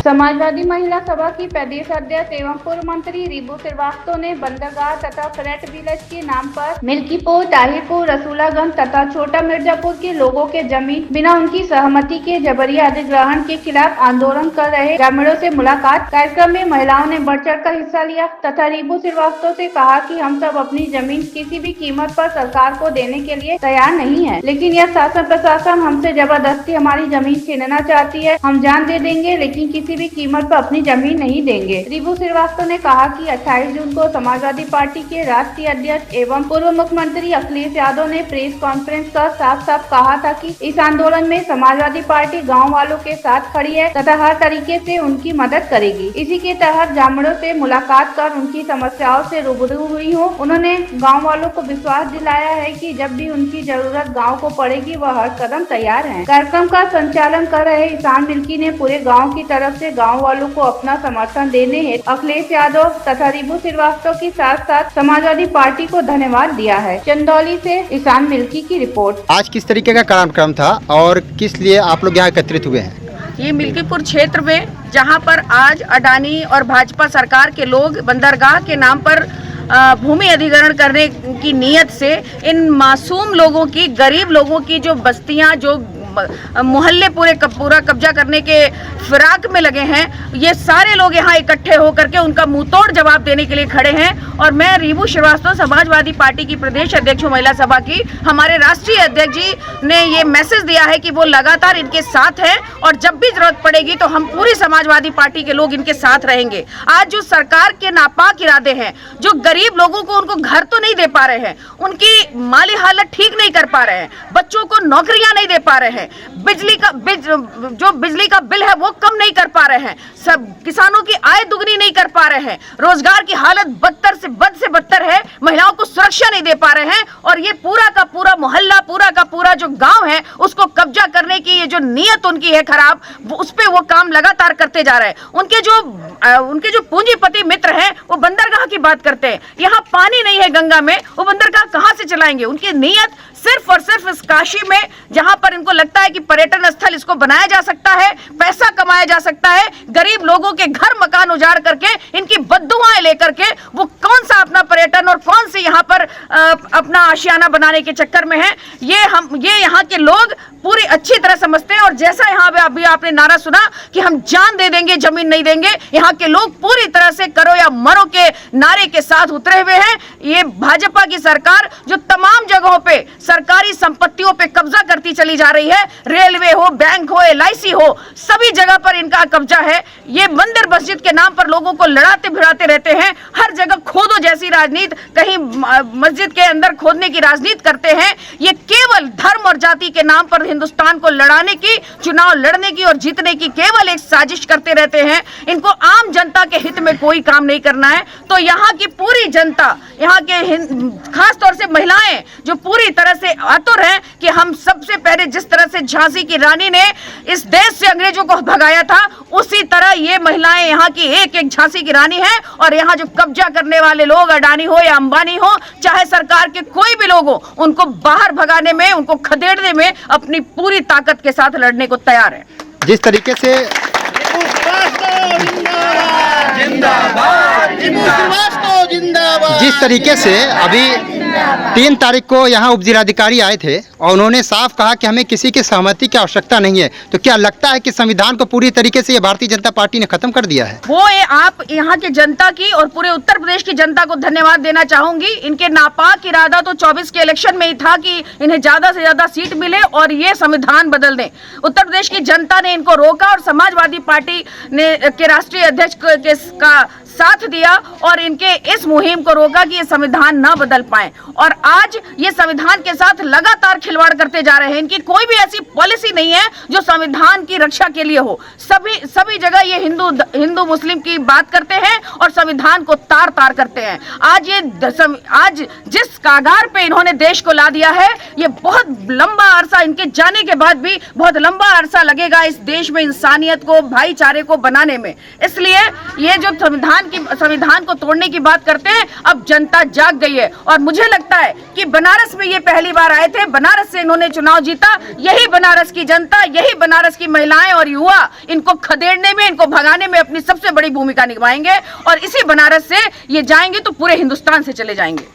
समाजवादी महिला सभा की प्रदेश अध्यक्ष एवं पूर्व मंत्री रीबू श्रीवास्तव ने बंदरगाह तथा फ्लैट विलेज के नाम पर मिल्कीपुर, ताहिरपुर, रसूलागंज तथा छोटा मिर्जापुर के लोगों के जमीन बिना उनकी सहमति के जबरिया अधिग्रहण के खिलाफ आंदोलन कर रहे ग्रामीणों से मुलाकात। कार्यक्रम में महिलाओं ने बढ़ चढ़ कर हिस्सा लिया तथा रीबू श्रीवास्तव से कहा कि हम सब अपनी जमीन किसी भी कीमत पर सरकार को देने के लिए तैयार नहीं है, लेकिन यह शासन प्रशासन हमसे जबरदस्ती हमारी जमीन छीनना चाहती है। हम जान दे देंगे लेकिन किसी भी कीमत पर अपनी जमीन नहीं देंगे। रीबू श्रीवास्तव ने कहा कि 28 जून को समाजवादी पार्टी के राष्ट्रीय अध्यक्ष एवं पूर्व मुख्यमंत्री अखिलेश यादव ने प्रेस कॉन्फ्रेंस कर साफ साफ कहा था कि इस आंदोलन में समाजवादी पार्टी गांव वालों के साथ खड़ी है तथा हर तरीके से उनकी मदद करेगी। इसी के तहत ग्रामीणों से मुलाकात कर उनकी समस्याओं से रूबरू हुई हूँ। उन्होंने गाँव वालों को विश्वास दिलाया है कि जब भी उनकी जरूरत गाँव को पड़ेगी वह हर कदम तैयार है। कार्यक्रम का संचालन कर रहे ईशान मिल्की ने पूरे गाँव की तरफ से गांव वालों को अपना समर्थन देने हेतु अखिलेश यादव तथा रीबू श्रीवास्तव के साथ साथ समाजवादी पार्टी को धन्यवाद दिया है। चंदौली से ईशान मिल्की की रिपोर्ट। आज किस तरीके का कार्यक्रम था और किस लिए आप लोग यहाँ एकत्रित हुए हैं? ये मिल्कीपुर क्षेत्र में जहाँ पर आज अडानी और भाजपा सरकार के लोग बंदरगाह के नाम पर भूमि अधिग्रहण करने की नीयत से इन मासूम लोगों की, गरीब लोगों की जो बस्तियां, जो मोहल्ले पूरा कब्जा करने के फिराक में लगे हैं, ये सारे लोग यहाँ इकट्ठे होकर के उनका मुंहतोड़ जवाब देने के लिए खड़े हैं। और मैं रीबू श्रीवास्तव समाजवादी पार्टी की प्रदेश अध्यक्ष महिला सभा की, हमारे राष्ट्रीय अध्यक्ष जी ने ये मैसेज दिया है कि वो लगातार इनके साथ हैं और जब भी जरूरत पड़ेगी तो हम पूरी समाजवादी पार्टी के लोग इनके साथ रहेंगे। आज जो सरकार के नापाक इरादे हैं, जो गरीब लोगों को उनको घर तो नहीं दे पा रहे हैं, उनकी माली हालत ठीक नहीं कर पा रहे हैं, बच्चों को नौकरियां नहीं दे पा रहे हैं, बिजली का बिल है वो कम नहीं कर पा रहे हैं, सब किसानों की आय दुगनी नहीं कर पा रहे हैं, रोजगार की हालत बद से बदतर है, महिलाओं को सुरक्षा नहीं दे पा रहे हैं और ये पूरा का पूरा मोहल्ला, पूरा का पूरा जो गांव है उसको कब्जा करने की ये जो नीयत उनकी है खराब, उस पे वो काम लगातार करते जा रहे हैं। उनके जो पूंजीपति मित्र हैं वो बंदरगाह की बात करते हैं, यहाँ पानी नहीं है गंगा में, वो बंदरगाह कहां से चलाएंगे? उनकी नीयत सिर्फ और सिर्फ इस काशी में, जहां पर इनको लगता है कि पर्यटन स्थल इसको बनाया जा सकता है, पैसा कमाया जा सकता है, गरीब लोगों के घर मकान उजाड़ करके इनकी बद्दुआएं लेकर के वो कौन सा अपना पर्यटन और कौन से यहाँ पर अपना आशियाना बनाने के चक्कर में है, ये यहाँ के लोग पूरी अच्छी तरह समझते हैं। और जैसा यहाँ पे अभी आपने नारा सुना कि हम जान दे देंगे, जमीन नहीं देंगे, यहाँ के लोग पूरी तरह से करो या मरो के नारे के साथ उतरे हुए हैं। ये भाजपा की सरकार जो तमाम जगहों पे सरकारी संपत्तियों पे कब्जा करती चली जा रही है, रेलवे हो, बैंक हो, LIC हो, सभी जगह पर इनका कब्जा है। ये मंदिर मस्जिद के नाम पर लोगों को लड़ाते भिड़ाते रहते हैं, हर जगह खोदो जैसी राजनीति, कहीं मस्जिद के अंदर खोदने की राजनीति करते हैं। ये केवल धर्म और जाति के नाम पर हिंदुस्तान को लड़ाने की, चुनाव लड़ने की और जीतने की केवल एक साजिश करते रहते हैं। इनको आम जनता के हित में कोई काम नहीं करना है। तो यहाँ की पूरी जनता, यहाँ के खास तौर से महिलाएं जो पूरी तरह से आतुर हैं कि हम सबसे पहले जिस तरह से झांसी की रानी ने इस देश से अंग्रेजों को भगाया था, उसी तरह ये महिलाएं यहाँ की एक एक झांसी की रानी है। और यहाँ जो कब्जा करने वाले लोग, अडानी हो या अंबानी हो, चाहे सरकार के कोई भी लोग हो, उनको बाहर भगाने में, उनको खदेड़ने में अपनी पूरी ताकत के साथ लड़ने को तैयार है। जिस तरीके से जिस तरीके से अभी 3 तारीख को यहाँ उप जिलाधिकारी आए थे और उन्होंने साफ कहा कि हमें किसी की सहमति की आवश्यकता नहीं है, तो क्या लगता है कि संविधान को पूरी तरीके से ये भारतीय जनता पार्टी ने खत्म कर दिया है? आप यहाँ की जनता की और पूरे उत्तर प्रदेश की जनता को धन्यवाद देना चाहूंगी। इनके नापाक इरादा तो 24 के इलेक्शन में ही था कि इन्हें ज्यादा से ज्यादा सीट मिले और ये संविधान बदल दें। उत्तर प्रदेश की जनता ने इनको रोका और समाजवादी पार्टी ने के राष्ट्रीय अध्यक्ष का साथ दिया और इनके इस मुहिम को रोका कि ये संविधान ना बदल पाए। और आज ये संविधान के साथ लगातार खिलवाड़ करते जा रहे हैं। इनकी कोई भी ऐसी पॉलिसी नहीं है जो संविधान की रक्षा के लिए हो। सभी जगह ये हिंदू मुस्लिम की बात करते हैं और संविधान को तार तार करते हैं। आज जिस कागार पे इन्होंने देश को ला दिया है, ये बहुत लंबा अरसा, इनके जाने के बाद भी बहुत लंबा अरसा लगेगा इस देश में इंसानियत को, भाईचारे को बनाने में। इसलिए ये जो संविधान संविधान को तोड़ने की बात करते हैं। अब जनता जाग गई है और मुझे लगता है कि बनारस में ये पहली बार आए थे, बनारस से इन्होंने चुनाव जीता। यही बनारस की जनता, यही बनारस की महिलाएं और युवा इनको खदेड़ने में, इनको भगाने में अपनी सबसे बड़ी भूमिका निभाएंगे और इसी बनारस से ये जाएंगे तो पूरे हिंदुस्तान से चले जाएंगे।